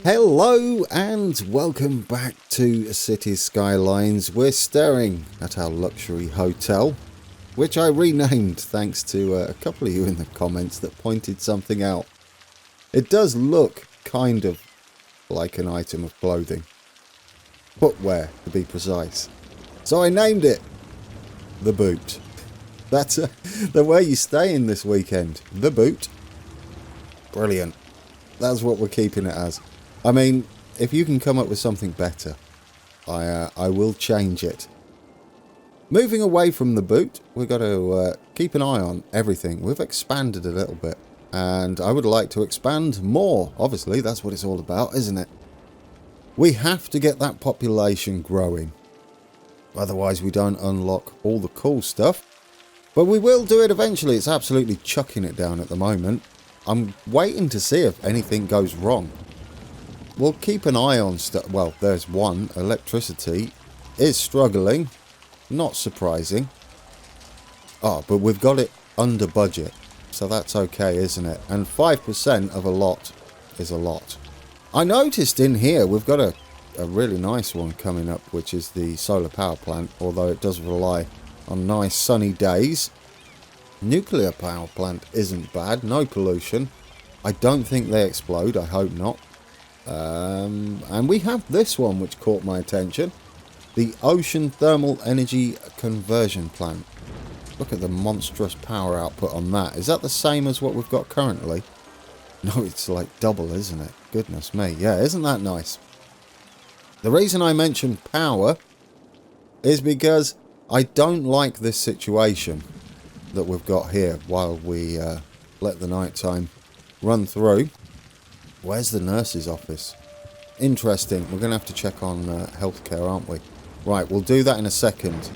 Hello and welcome back to Cities Skylines. We're staring at our luxury hotel, which I renamed thanks to a couple of you in the comments that pointed something out. It does look kind of like an item of clothing. Footwear, to be precise. So I named it The Boot. That's the way you stay in this weekend. The Boot. Brilliant. That's what we're keeping it as. I mean, if you can come up with something better, I will change it. Moving away from the boot, we've got to keep an eye on everything. We've expanded a little bit, and I would like to expand more. Obviously, that's what it's all about, isn't it? We have to get that population growing. Otherwise, we don't unlock all the cool stuff. But we will do it eventually. It's absolutely chucking it down at the moment. I'm waiting to see if anything goes wrong. We'll keep an eye on stuff. Well, there's one. Electricity is struggling. Not surprising. Oh, but we've got it under budget. So that's okay, isn't it? And 5% of a lot is a lot. I noticed in here we've got a really nice one coming up, which is the solar power plant. Although it does rely on nice sunny days. Nuclear power plant isn't bad. No pollution. I don't think they explode. I hope not. And we have this one which caught my attention. The Ocean Thermal Energy Conversion Plant. Look at the monstrous power output on that. Is that the same as what we've got currently? No, it's like double, isn't it? Goodness me. Yeah, isn't that nice? The reason I mentioned power is because I don't like this situation that we've got here while we let the night time run through. Where's the nurse's office? Interesting. We're going to have to check on healthcare, aren't we? Right, we'll do that in a second.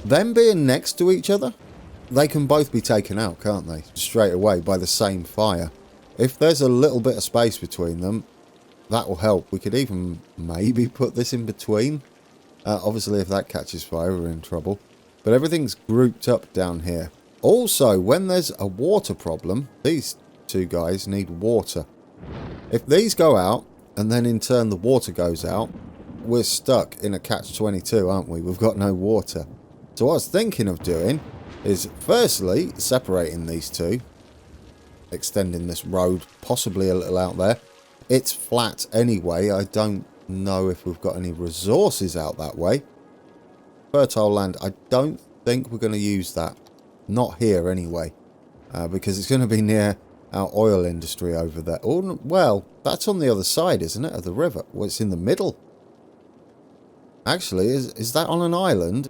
Them being next to each other, they can both be taken out, can't they? Straight away by the same fire. If there's a little bit of space between them, that will help. We could even maybe put this in between. Obviously, if that catches fire, we're in trouble. But everything's grouped up down here. Also, when there's a water problem, these two guys need water. If these go out, and then in turn the water goes out, we're stuck in a catch-22, aren't we? We've got no water. So what I was thinking of doing is, firstly, separating these two. Extending this road possibly a little out there. It's flat anyway. I don't know if we've got any resources out that way. Fertile land. I don't think we're going to use that. Not here anyway. Because it's going to be near our oil industry over there. Oh, well, that's on the other side, isn't it, of the river? Well, it's in the middle. Actually, is that on an island?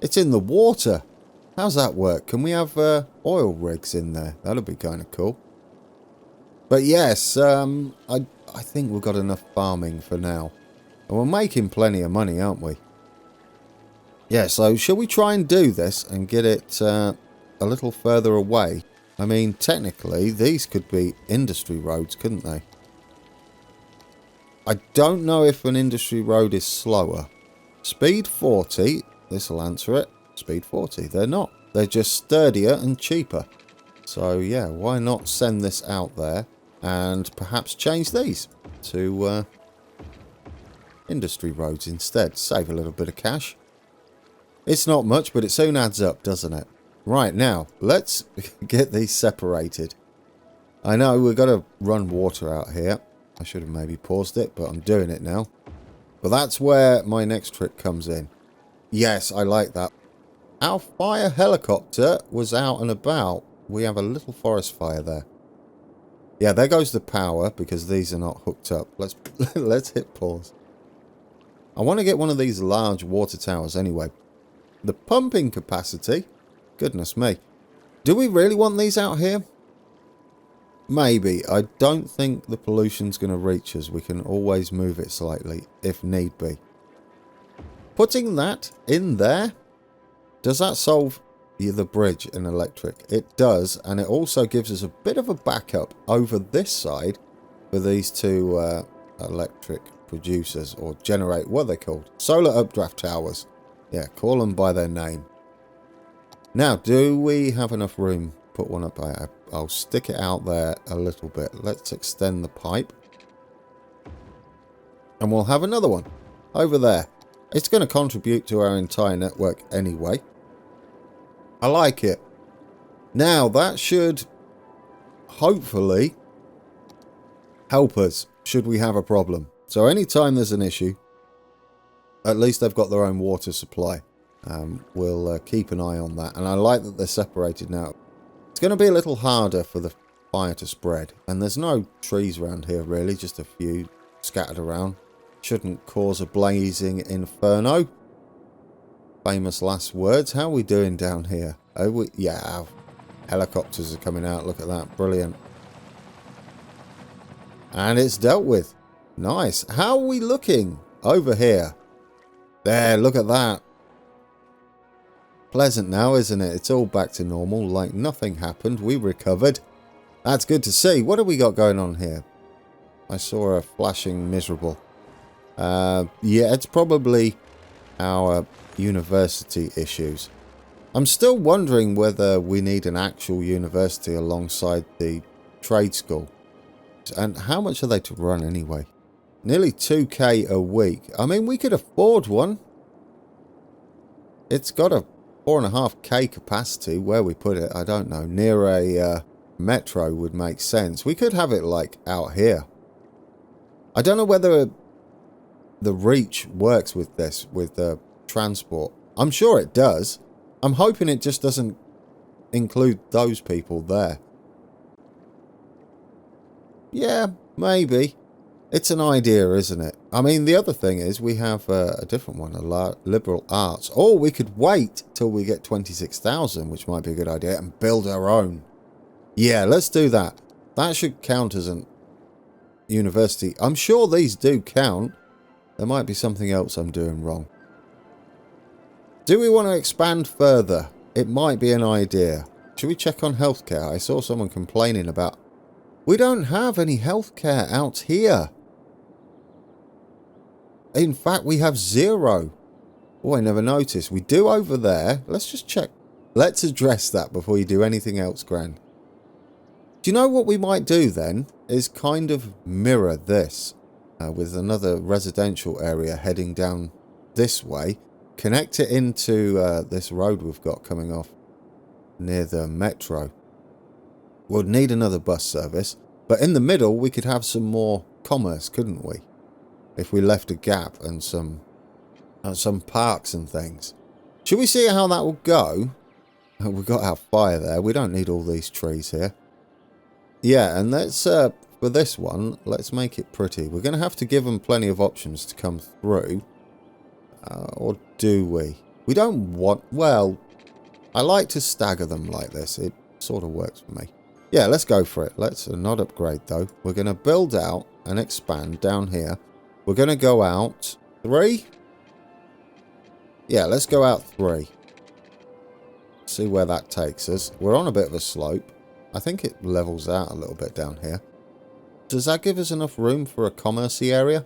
It's in the water. How's that work? Can we have oil rigs in there? That'd be kind of cool. But yes, I think we've got enough farming for now. And we're making plenty of money, aren't we? Yeah, so shall we try and do this and get it a little further away? I mean, technically, these could be industry roads, couldn't they? I don't know if an industry road is slower. Speed 40, this will answer it. Speed 40, they're not. They're just sturdier and cheaper. So, yeah, why not send this out there and perhaps change these to industry roads instead. Save a little bit of cash. It's not much, but it soon adds up, doesn't it? Right, now, let's get these separated. I know we've got to run water out here. I should have maybe paused it, but I'm doing it now. But that's where my next trick comes in. Yes, I like that. Our fire helicopter was out and about. We have a little forest fire there. Yeah, there goes the power because these are not hooked up. Let's hit pause. I want to get one of these large water towers anyway. The pumping capacity... Goodness me. Do we really want these out here? Maybe. I don't think the pollution's going to reach us. We can always move it slightly, if need be. Putting that in there, does that solve the bridge in electric? It does, and it also gives us a bit of a backup over this side for these two electric producers, or generate, what are they called? Solar updraft towers. Yeah, call them by their name. Now, do we have enough room? Put one up. I'll stick it out there a little bit. Let's extend the pipe. And we'll have another one over there. It's going to contribute to our entire network anyway. I like it. Now, that should hopefully help us should we have a problem. So anytime there's an issue, at least they've got their own water supply. We'll keep an eye on that. And I like that they're separated now. It's going to be a little harder for the fire to spread. And there's no trees around here really, just a few scattered around. Shouldn't cause a blazing inferno. Famous last words. How are we doing down here? Oh, yeah, helicopters are coming out. Look at that. Brilliant. And it's dealt with. Nice. How are we looking over here? There, look at that. Pleasant now, isn't it? It's all back to normal, like nothing happened. We recovered. That's good to see. What have we got going on here? I saw a flashing miserable. Yeah, it's probably our university issues. I'm still wondering whether we need an actual university alongside the trade school. And how much are they to run anyway? Nearly 2k a week. I mean, we could afford one. It's got a 4.5k capacity. Where we put it, I don't know. Near a metro would make sense. We could have it like out here. I don't know whether the reach works with this, with the transport. I'm sure it does. I'm hoping it just doesn't include those people there. Yeah, maybe. It's an idea, isn't it? I mean, the other thing is we have a different one, a liberal arts. Or we could wait till we get 26,000, which might be a good idea, and build our own. Yeah, let's do that. That should count as an university. I'm sure these do count. There might be something else I'm doing wrong. Do we want to expand further? It might be an idea. Should we check on healthcare? I saw someone complaining about... We don't have any healthcare out here. In fact, we have 0. Oh, I never noticed. We do over there. Let's just check. Let's address that before you do anything else, Grand. Do you know what we might do then? Is kind of mirror this with another residential area heading down this way. Connect it into this road we've got coming off near the metro. We'll need another bus service, but in the middle we could have some more commerce, couldn't we? If we left a gap and some parks and things. Should we see how that will go? We've got our fire there. We don't need all these trees here. Yeah, and let's for this one, let's make it pretty. We're going to have to give them plenty of options to come through. Or do we? We don't want... Well, I like to stagger them like this. It sort of works for me. Yeah, let's go for it. Let's not upgrade, though. We're going to build out and expand down here. We're going to go out 3. Yeah, let's go out 3. See where that takes us. We're on a bit of a slope. I think it levels out a little bit down here. Does that give us enough room for a commerce-y area?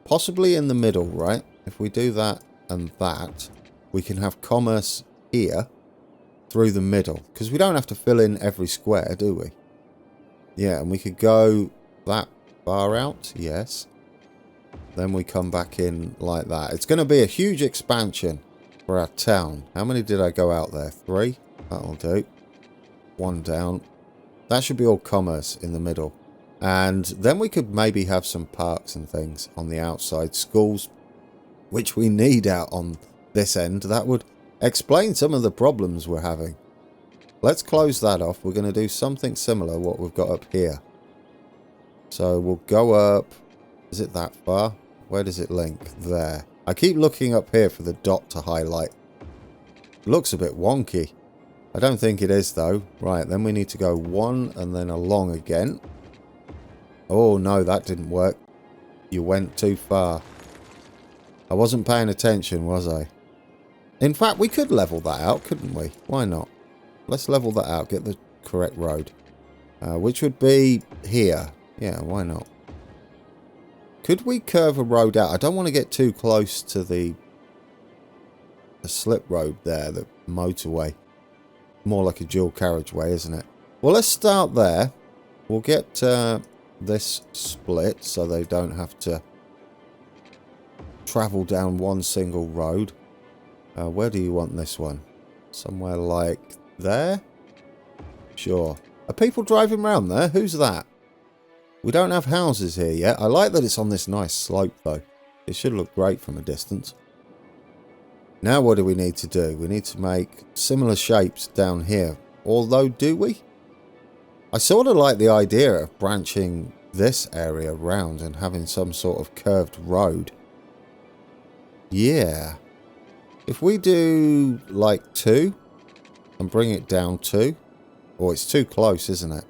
Possibly in the middle, right? If we do that and that, we can have commerce here through the middle. Because we don't have to fill in every square, do we? Yeah, and we could go that far out. Yes. Then we come back in like that. It's going to be a huge expansion for our town. How many did I go out there? 3? That'll do. 1 down. That should be all commerce in the middle. And then we could maybe have some parks and things on the outside. Schools, which we need out on this end. That would explain some of the problems we're having. Let's close that off. We're going to do something similar what we've got up here. So we'll go up. Is it that far? Where does it link? There. I keep looking up here for the dot to highlight. Looks a bit wonky. I don't think it is though. Right, then we need to go 1 and then along again. Oh no, that didn't work. You went too far. I wasn't paying attention, was I? In fact, we could level that out, couldn't we? Why not? Let's level that out, get the correct road. Which would be here. Yeah, why not? Could we curve a road out? I don't want to get too close to the slip road there, the motorway. More like a dual carriageway, isn't it? Well, let's start there. We'll get this split so they don't have to travel down one single road. Where do you want this one? Somewhere like there? Sure. Are people driving around there? Who's that? We don't have houses here yet. I like that it's on this nice slope though. It should look great from a distance. Now what do we need to do? We need to make similar shapes down here. Although, do we? I sort of like the idea of branching this area around and having some sort of curved road. Yeah. If we do like 2 and bring it down 2. Oh, it's too close, isn't it?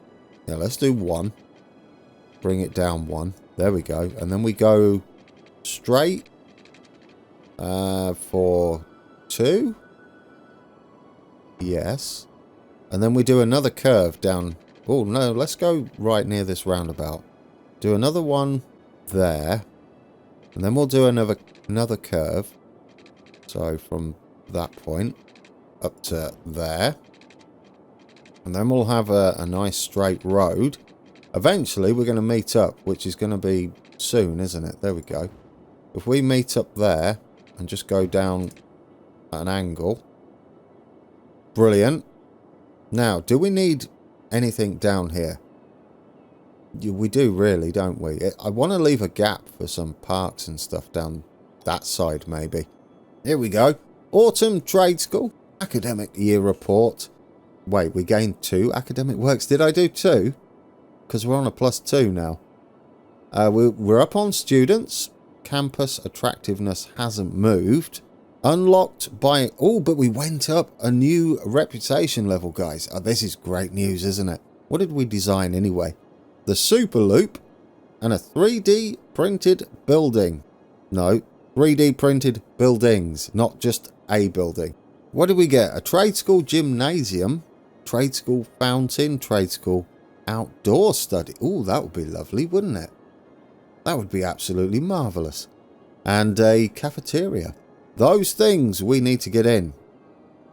Yeah, let's do 1. Bring it down 1. There we go. And then we go straight for 2. Yes. And then we do another curve down. Oh, no. Let's go right near this roundabout. Do another one there. And then we'll do another curve. So from that point up to there. And then we'll have a nice straight road. Eventually we're going to meet up, which is going to be soon, isn't it? There we go. If we meet up there and just go down at an angle. Brilliant. Now, do we need anything down here? We do really, don't we? I want to leave a gap for some parks and stuff down that side, maybe. Here we go. Autumn Trade School. Academic Year Report. Wait, we gained 2 academic works. Did I do 2? Because we're on a +2 now. We're up on students. Campus attractiveness hasn't moved. Unlocked by... Oh, but we went up a new reputation level, guys. Oh, this is great news, isn't it? What did we design anyway? The Super Loop and a 3D printed building. No, 3D printed buildings, not just a building. What did we get? A trade school gymnasium, trade school fountain, trade school outdoor study. Oh, that would be lovely, wouldn't it? That would be absolutely marvellous. And a cafeteria. Those things we need to get in.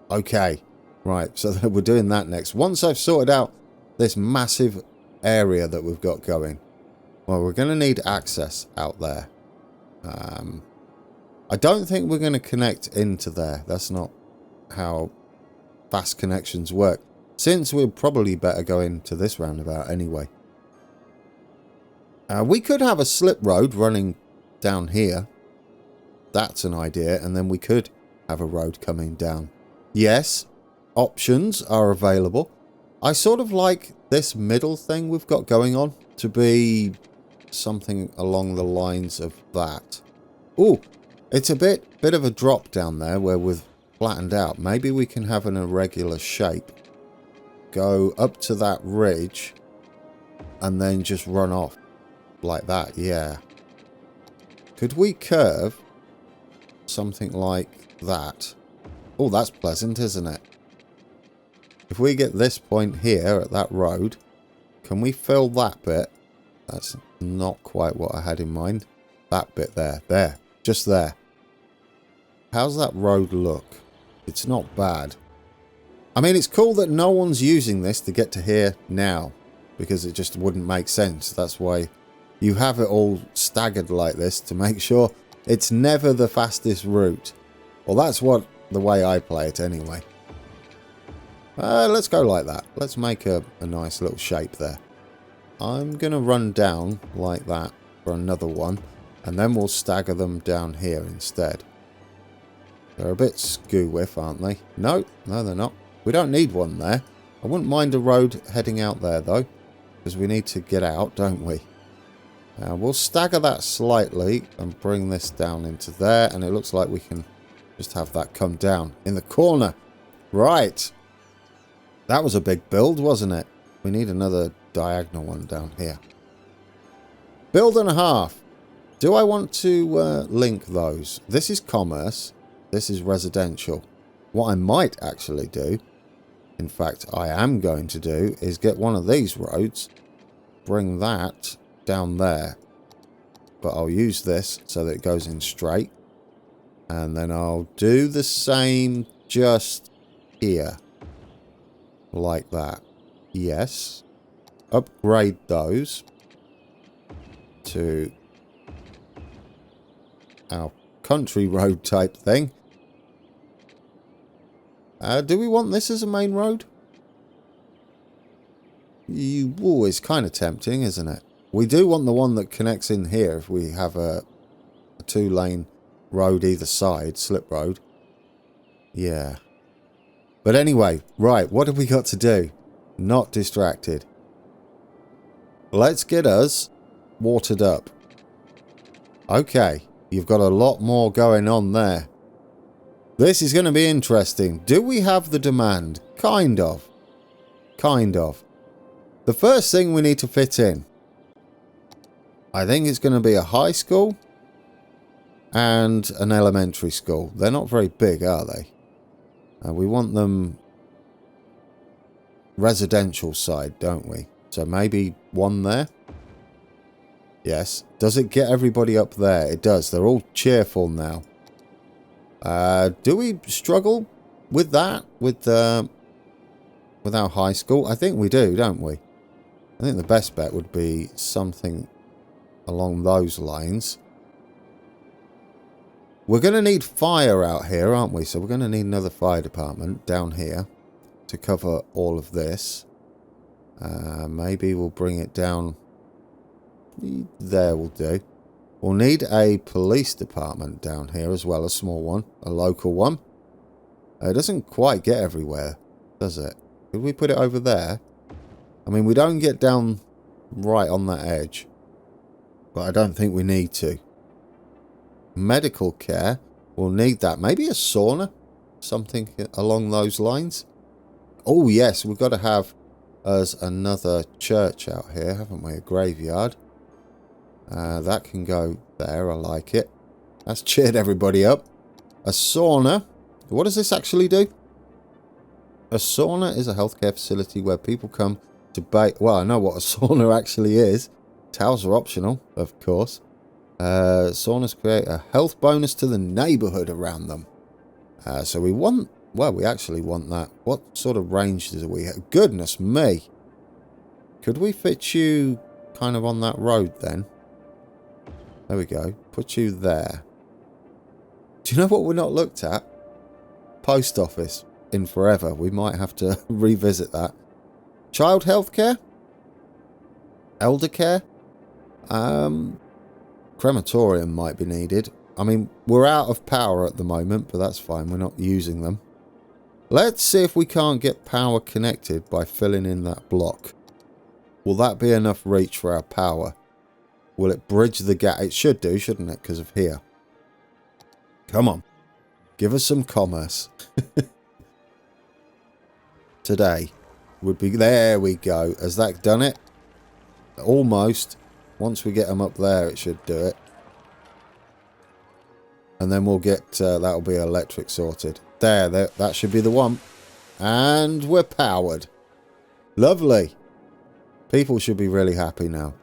Okay, right, so we're doing that next. Once I've sorted out this massive area that we've got going, well, we're going to need access out there. I don't think we're going to connect into there. That's not how fast connections work. Since we'll probably better go into this roundabout anyway. We could have a slip road running down here. That's an idea. And then we could have a road coming down. Yes, options are available. I sort of like this middle thing we've got going on to be something along the lines of that. Oh, it's a bit of a drop down there where we've flattened out. Maybe we can have an irregular shape. Go up to that ridge and then just run off like that. Yeah. Could we curve something like that? Oh, that's pleasant, isn't it? If we get this point here at that road, can we fill that bit? That's not quite what I had in mind. That bit there. There. Just there. How's that road look? It's not bad. I mean, it's cool that no one's using this to get to here now, because it just wouldn't make sense. That's why you have it all staggered like this, to make sure it's never the fastest route. Well, that's the way I play it anyway. Let's go like that. Let's make a nice little shape there. I'm going to run down like that for another one, and then we'll stagger them down here instead. They're a bit skew-whiff, aren't they? No, they're not. We don't need one there. I wouldn't mind a road heading out there, though, because we need to get out, don't we? We'll stagger that slightly and bring this down into there, and it looks like we can just have that come down in the corner. Right. That was a big build, wasn't it? We need another diagonal one down here. Build and a half. Do I want to link those? This is commerce. This is residential. What I might actually do, in fact I am going to do, is get one of these roads, bring that down there. But I'll use this so that it goes in straight. And then I'll do the same just here. Like that. Yes. Upgrade those to our country road type thing. Do we want this as a main road? Always kind of tempting, isn't it? We do want the one that connects in here if we have a 2-lane road either side, slip road. Yeah. But anyway, right, what have we got to do? Not distracted. Let's get us watered up. Okay, you've got a lot more going on there. This is going to be interesting. Do we have the demand? Kind of. Kind of. The first thing we need to fit in, I think it's going to be a high school and an elementary school. They're not very big, are they? We want them residential side, don't we? So maybe one there. Yes. Does it get everybody up there? It does. They're all cheerful now. Do we struggle with that? With our high school? I think we do, don't we? I think the best bet would be something along those lines. We're going to need fire out here, aren't we? So we're going to need another fire department down here to cover all of this. Maybe we'll bring it down. There will do. We'll need a police department down here as well, a small one, a local one. It doesn't quite get everywhere, does it? Could we put it over there? I mean, we don't get down right on that edge, but I don't think we need to. Medical care, we'll need that. Maybe a sauna, something along those lines. Oh yes, we've got to have us another church out here, haven't we? A graveyard. That can go there. I like it. That's cheered everybody up. A sauna. What does this actually do? A sauna is a healthcare facility where people come to bathe. Well, I know what a sauna actually is. Towels are optional, of course. Saunas create a health bonus to the neighborhood around them. So we want... Well, we actually want that. What sort of range do we have? Goodness me. Could we fit you kind of on that road then? There we go. Put you there. Do you know what we're not looked at? Post office. In forever. We might have to revisit that. Child healthcare? Elder care? Crematorium might be needed. I mean, we're out of power at the moment, but that's fine. We're not using them. Let's see if we can't get power connected by filling in that block. Will that be enough reach for our power? Will it bridge the gap? It should do, shouldn't it? Because of here. Come on. Give us some commerce. Today would be... There we go. Has that done it? Almost. Once we get them up there, it should do it. And then we'll get... that'll be electric sorted. There, that should be the one. And we're powered. Lovely. People should be really happy now.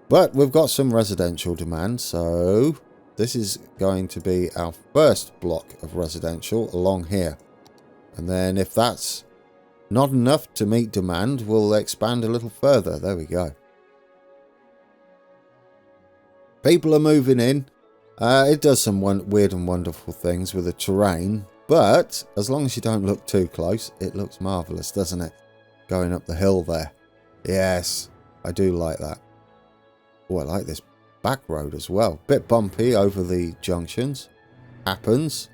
But we've got some residential demand, so this is going to be our first block of residential along here. And then if that's not enough to meet demand, we'll expand a little further. There we go. People are moving in. It does some weird and wonderful things with the terrain, but as long as you don't look too close, it looks marvellous, doesn't it? Going up the hill there. Yes, I do like that. Oh, I like this back road as well. Bit bumpy over the junctions. Happens.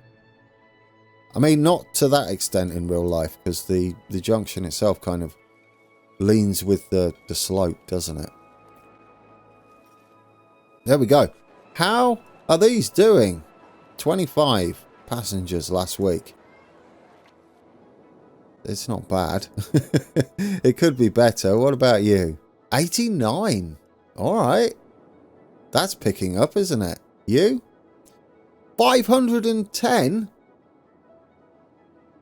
I mean, not to that extent in real life, because the junction itself kind of leans with the slope, doesn't it? There we go. How are these doing? 25 passengers last week. It's not bad. It could be better. What about you? 89. All right. That's picking up, isn't it? You? 510?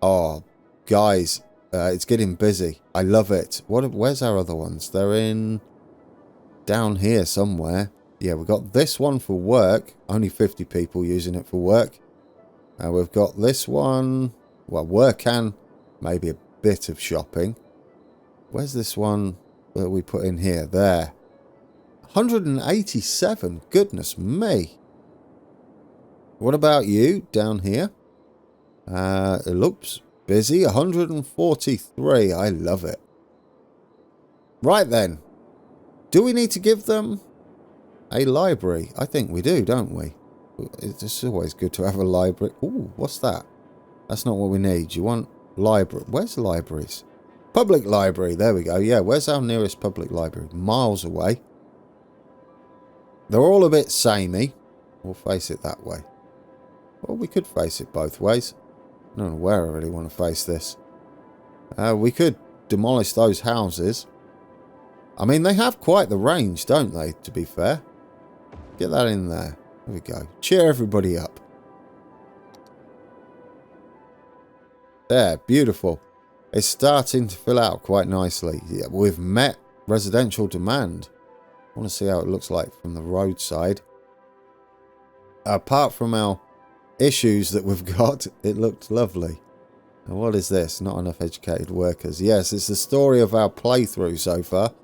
Oh, guys, it's getting busy. I love it. Where's our other ones? They're in down here somewhere. Yeah, we've got this one for work. Only 50 people using it for work. We've got this one. Well, work and maybe a bit of shopping. Where's this one that we put in here? There. 187. Goodness me. What about you down here? It looks busy. 143. I love it. Right then. Do we need to give them a library? I think we do, don't we? It's always good to have a library. Ooh, what's that? That's not what we need. You want library? Where's the libraries? Public library. There we go. Yeah, where's our nearest public library? Miles away. They're all a bit samey. We'll face it that way. Well, we could face it both ways. I don't know where I really want to face this. We could demolish those houses. I mean, they have quite the range, don't they, to be fair? Get that in there. There we go. Cheer everybody up. There, beautiful. It's starting to fill out quite nicely. Yeah, we've met residential demand. I want to see how it looks like from the roadside. Apart from our issues that we've got, it looked lovely. And what is this? Not enough educated workers. Yes, it's the story of our playthrough so far.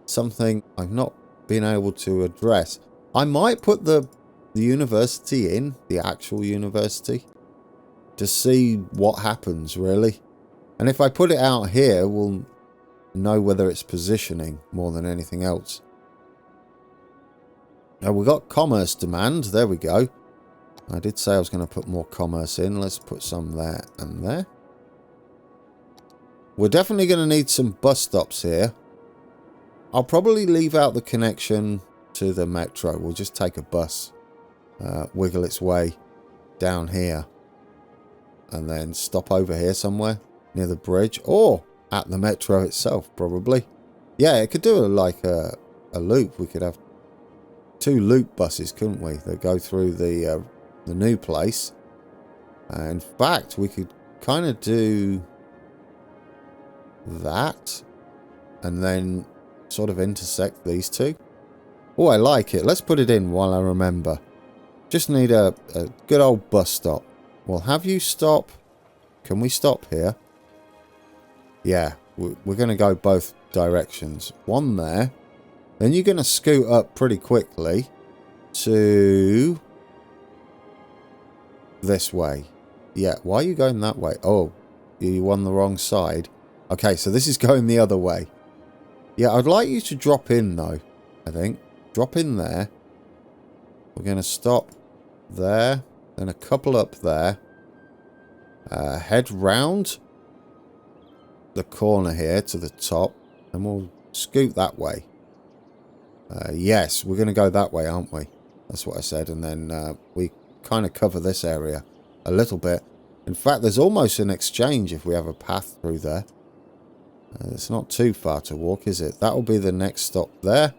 Something I've not been able to address. I might put the university in, the actual university, to see what happens, really. And if I put it out here, we'll know whether it's positioning more than anything else. Now, we've got commerce demand. There we go. I did say I was going to put more commerce in. Let's put some there and there. We're definitely going to need some bus stops here. I'll probably leave out the connection to the metro. We'll just take a bus, wiggle its way down here, and then stop over here somewhere near the bridge, or at the metro itself, probably. Yeah, it could do like a loop. We could have 2 loop buses, couldn't we? That go through the new place. In fact, we could kind of do that, and then sort of intersect these two. Oh, I like it. Let's put it in while I remember. Just need a good old bus stop. We'll have you stop. Can we stop here? Yeah, we're going to go both directions. One there. Then you're going to scoot up pretty quickly to this way. Yeah, why are you going that way? Oh, you on the wrong side. Okay, so this is going the other way. Yeah, I'd like you to drop in, though, I think. Drop in there. We're going to stop there. Then a couple up there. Head round the corner here to the top. And we'll scoot that way. Yes, we're going to go that way, aren't we? That's what I said. And then we kind of cover this area a little bit. In fact, there's almost an exchange if we have a path through there. It's not too far to walk, is it? That'll be the next stop there.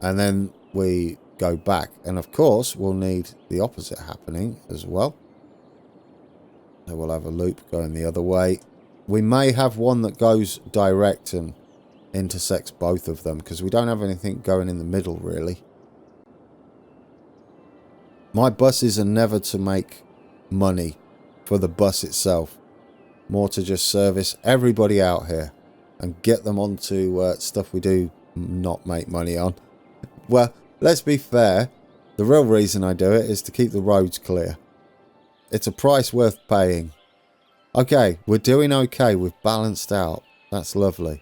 And then we go back. And of course, we'll need the opposite happening as well. So we'll have a loop going the other way. We may have one that goes direct and intersects both of them, because we don't have anything going in the middle, really. My buses are never to make money for the bus itself. More to just service everybody out here and get them onto stuff we do not make money on. Well, let's be fair. The real reason I do it is to keep the roads clear. It's a price worth paying. Okay, we're doing okay. We've balanced out. That's lovely.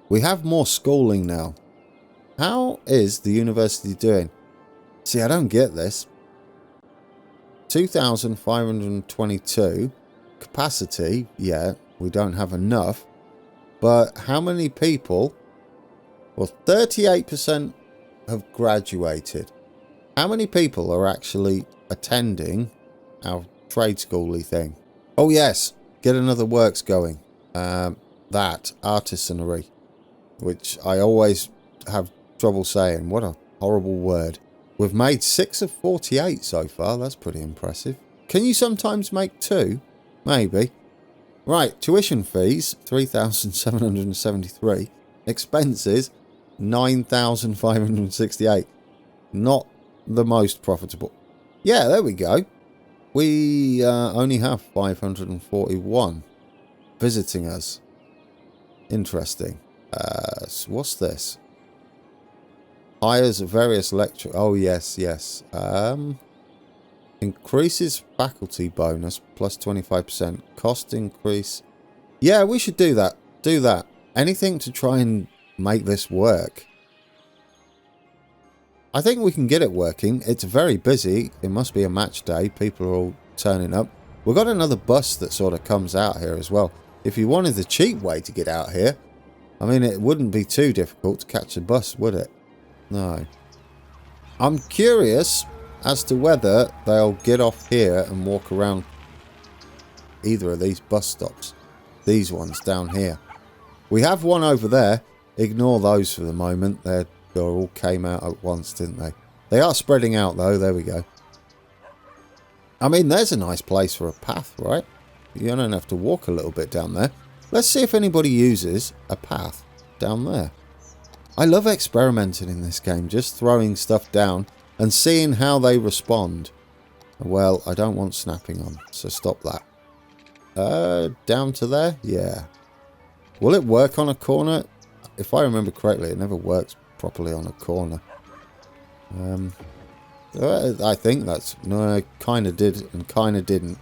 We have more schooling now. How is the university doing? See, I don't get this. 2,522 capacity. Yeah, we don't have enough. But how many people? Well, 38% have graduated. How many people are actually attending our trade schooly thing? Oh yes, get another works going. That artisanry, which I always have trouble saying. What a horrible word. We've made 6 of 48 so far. That's pretty impressive. Can you sometimes make 2? Maybe. Right, tuition fees, 3,773. Expenses, 9,568. Not the most profitable. Yeah, there we go. We only have 541 visiting us. Interesting. So what's this? Hires various lecture. Oh, yes, yes. Increases faculty bonus plus 25%. Cost increase. Yeah, we should do that. Do that. Anything to try and make this work. I think we can get it working. It's very busy. It must be a match day. People are all turning up. We've got another bus that sort of comes out here as well. If you wanted the cheap way to get out here, I mean, it wouldn't be too difficult to catch a bus, would it? No. I'm curious as to whether they'll get off here and walk around either of these bus stops. These ones down here. We have one over there. Ignore those for the moment. They all came out at once, didn't they? They are spreading out, though. There we go. I mean, there's a nice place for a path, right? You don't have to walk a little bit down there. Let's see if anybody uses a path down there. I love experimenting in this game, just throwing stuff down and seeing how they respond. Well, I don't want snapping on, so stop that. Down to there? Yeah. Will it work on a corner? If I remember correctly, it never works properly on a corner. I think that's... No, kind of did and kind of didn't.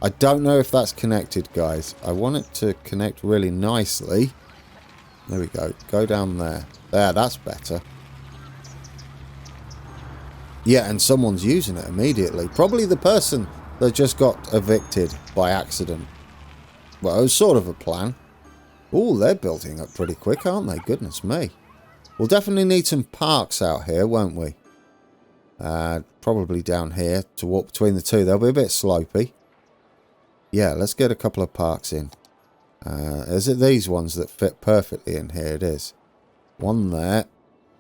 I don't know if that's connected, guys. I want it to connect really nicely. There we go. Go down there. There, that's better. Yeah, and someone's using it immediately. Probably the person that just got evicted by accident. Well, it was sort of a plan. Oh, they're building up pretty quick, aren't they? Goodness me. We'll definitely need some parks out here, won't we? Probably down here to walk between the two. They'll be a bit slopey. Yeah, let's get a couple of parks in. Is it these ones that fit perfectly in here? It is. One there.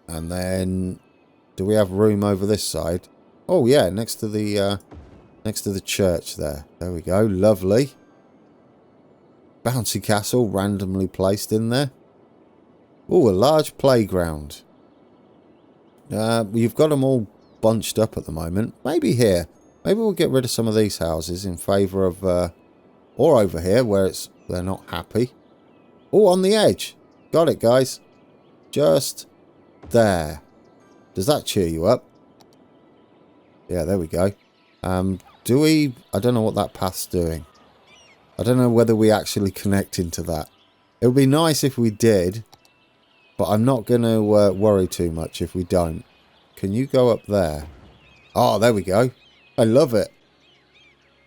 And then... Do we have room over this side? Oh, yeah, next to the church there. There we go. Lovely. Bouncy castle randomly placed in there. Oh, a large playground. You've got them all bunched up at the moment. Maybe here. Maybe we'll get rid of some of these houses in favour of... or over here where they're not happy. Oh, on the edge. Got it, guys. Just there. Does that cheer you up? Yeah, there we go. Do we... I don't know what that path's doing. I don't know whether we actually connect into that. It would be nice if we did, but I'm not going to worry too much if we don't. Can you go up there? Oh, there we go. I love it.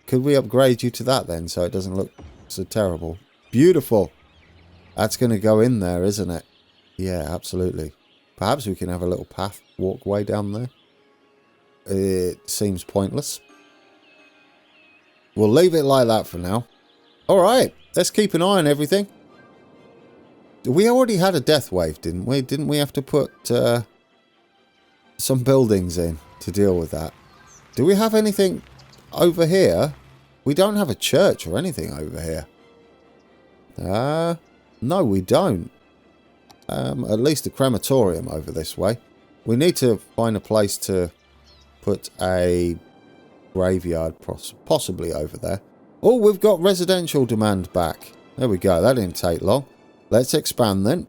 Could we upgrade you to that then so it doesn't look so terrible? Beautiful. That's going to go in there, isn't it? Yeah, absolutely. Perhaps we can have a little path walkway down there. It seems pointless. We'll leave it like that for now. Alright, let's keep an eye on everything. We already had a death wave, didn't we? Didn't we have to put some buildings in to deal with that? Do we have anything over here? We don't have a church or anything over here. No, we don't. At least a crematorium over this way. We need to find a place to put a graveyard possibly over there. Oh, we've got residential demand back. There we go. That didn't take long. Let's expand then.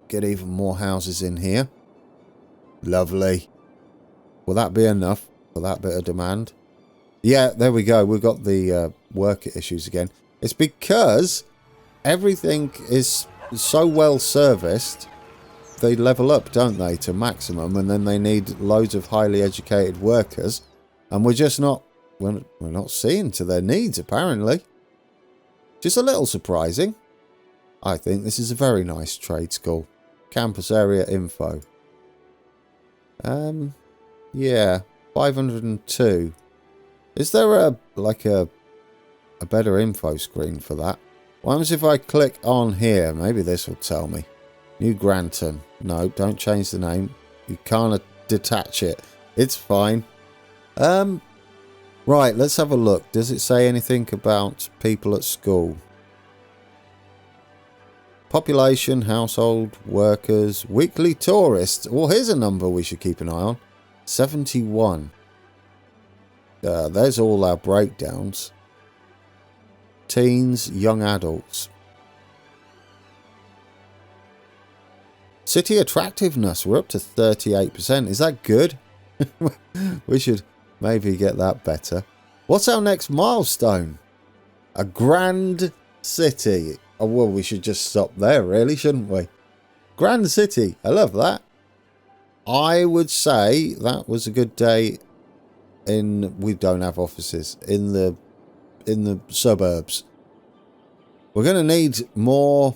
Get even more houses in here. Lovely. Will that be enough for that bit of demand? Yeah, there we go. We've got the worker issues again. It's because everything is so well serviced. They level up, don't they, to maximum, and then they need loads of highly educated workers, and we're just not we're not seeing to their needs, apparently. Just a little surprising. I think this is a very nice trade school. Campus area info. Yeah, 502. Is there a better info screen for that? What happens if I click on here? Maybe this will tell me. New Granton. No, don't change the name. You can't detach it. It's fine. Right, let's have a look. Does it say anything about people at school? Population, household, workers, weekly tourists. Well, here's a number we should keep an eye on. 71. There's all our breakdowns. Teens, young adults. City attractiveness, we're up to 38%. Is that good? We should maybe get that better. What's our next milestone? A grand city. Oh, well, we should just stop there, really, shouldn't we? Grand city. I love that. I would say that was a good day in... We don't have offices. In the suburbs. We're going to need more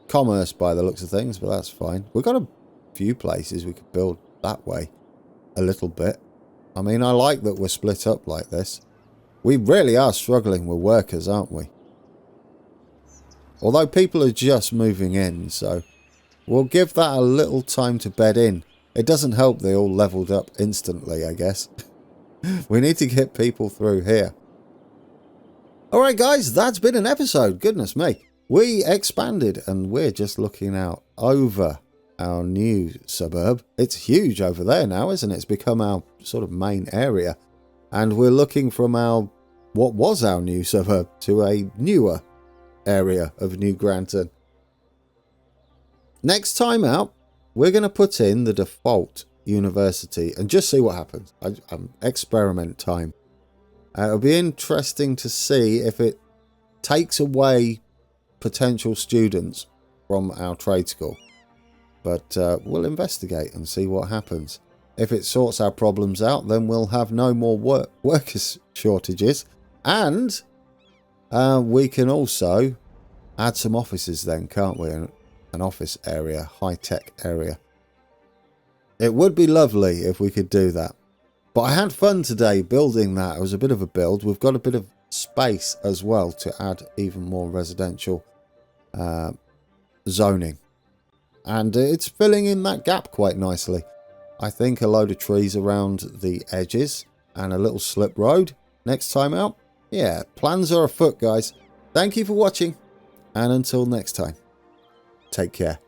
commerce by the looks of things, but that's fine. We've got a few places we could build that way a little bit. I mean, I like that we're split up like this. We really are struggling with workers, aren't we? Although people are just moving in, so we'll give that a little time to bed in. It doesn't help they all leveled up instantly, I guess. We need to get people through here. Alright guys, that's been an episode. Goodness me. We expanded and we're just looking out over our new suburb. It's huge over there now, isn't it? It's become our sort of main area. And we're looking from our, what was our new suburb, to a newer area of New Granton. Next time out, we're going to put in the default university and just see what happens. Experiment time. It'll be interesting to see if it takes away potential students from our trade school. But we'll investigate and see what happens. If it sorts our problems out, then we'll have no more workers shortages. And we can also add some offices then, can't we? An office area, high-tech area. It would be lovely if we could do that. But I had fun today building that. It was a bit of a build. We've got a bit of space as well to add even more residential zoning. And it's filling in that gap quite nicely. I think a load of trees around the edges and a little slip road next time out. Yeah, plans are afoot, guys. Thank you for watching. And until next time, take care.